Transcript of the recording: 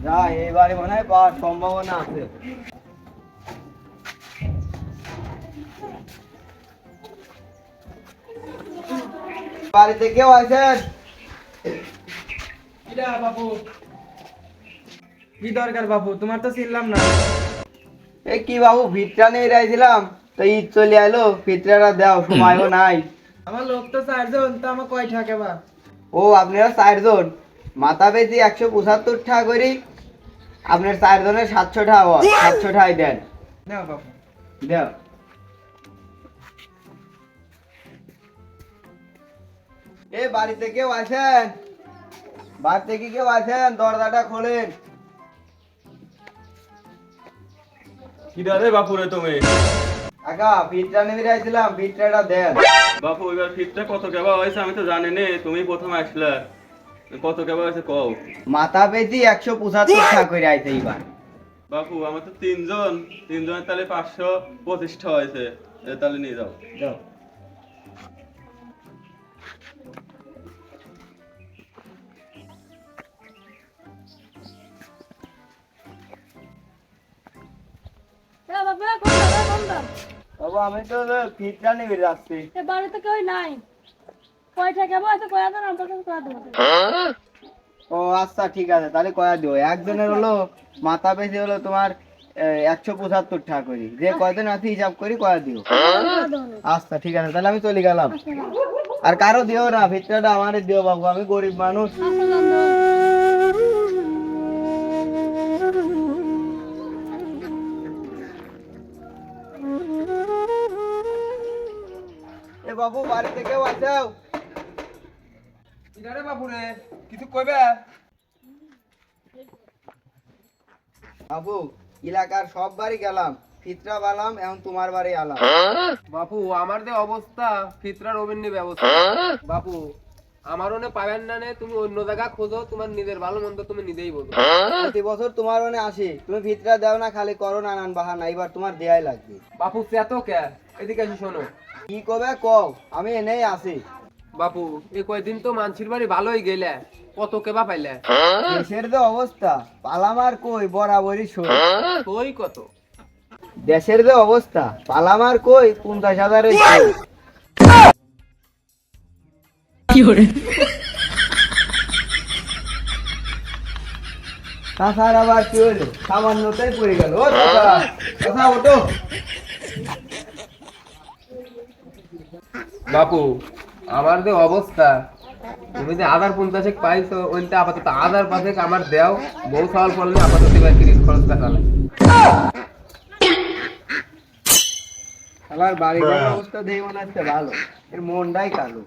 যা এবারে মনে হয় পাওয়ার সম্ভাবনা আছে। বাড়িতে কেউ আছেন? বাবু, কি দরকার বাবু? তোমার তো চিনলাম না। এই কি বাবু, ভিতরা নিয়ে রাইছিলাম তো ঈদ চলে আইলো, ভিতরাটা দাও, সময়ও নাই। আমার লোক তো 4 জন, তো আমার কয় টাকা বা? ও আপনারা 4 জন, মাথা পেয়েছি 175 টাকা করি। আপনার 4 জনের 700 টাকা, 700 টাকাই দেন। নাও বাবু। দাও। এ বাড়িতে কেউ আছেন? বাড়িতে কি কেউ আছেন? দরজাটা খোলেন। কি রে বাপুরে তুমি? কাকা ভিতরা নিয়ে রাইছিলাম, ভিতরাটা দেন। বাপু এবার ফিটটা কত কেবা হয়েছে আমি তো জানি নে, তুমি প্রথম আসলে। কত কেবা হয়েছে কও। মাথা পেয়েছি 175 টাকা করে আইছে এইবার। বাপু আমার তো 3 জন, 3 জনের তাহলে 525 টাকা হয়েছে। তাহলে নিয়ে যাও। দাও। বাবু আমি তো ভিতরা নিয়ে যাচ্ছি। বাড়িতে কেউ নাই, কয়টা কেবল আছে কয়া দেন আমার কাছে কয়া দেবো। ও আচ্ছা ঠিক আছে, তাহলে কয়া দিও। একজনের হলো মাথা পেয়েছি হলো তোমার 175 টাকা করি, যে কয়দিন আছে হিসাব করি কয়া দিও। আচ্ছা ঠিক আছে, তাহলে আমি চলে গেলাম। আর কারো দিও না, ভিতরাটা আমারে দিও বাবু, আমি গরিব মানুষ। এ বাবু বাড়িতে কেউ আছো? রে বাপুরে, কিছু কইবে? বাবু এলাকার সব বাড়ি গেলাম, ফিতরা বালাম, এখন তোমার বাড়ি আলাম। বাপু আমার যে অবস্থা, ফিতরার অভিন্ন ব্যবস্থা। বাপু আমারও নে পাবেন না নে, তুমি অন্য জায়গা খোঁজো, তোমার নিজের ভালো মন্দ তুমি নিজেই বলো। প্রতি বছর তোমার মনে আসি, তুমি ফিতরা দাও না, খালি করো নানান বাহানা, এবার তোমার দেয়াই লাগবে। বাপু চেতো কে, এদিকে এসে শোনো। কি কবে কও, আমি এনেই আছি। বাপু এই কয়দিন তো মানসির বাড়ি ভালোই গেলে, কত কেবা পাইলে? দেশের যে অবস্থা, পালামার কই বরাবরই সই। ওই কত? দেশের যে অবস্থা, পালামার কই 50,000-এর সই। তাছাড়া আবার কি হইলো, সামান্যটাই পড়ে গেল। ও চাচা, চাচা ওঠো। বাপু আমার যে অবস্থা, তুমি যে 1,50,000 পাইছো, ওইটা আপাতত 1,000 আমার দেও, বউ সওয়াল করলে আপাতত এবার তিরিশ খরচটা চালাই। আমার বাড়ির অবস্থা দেখে মনে হচ্ছে ভালো, এর মনটাই কালো।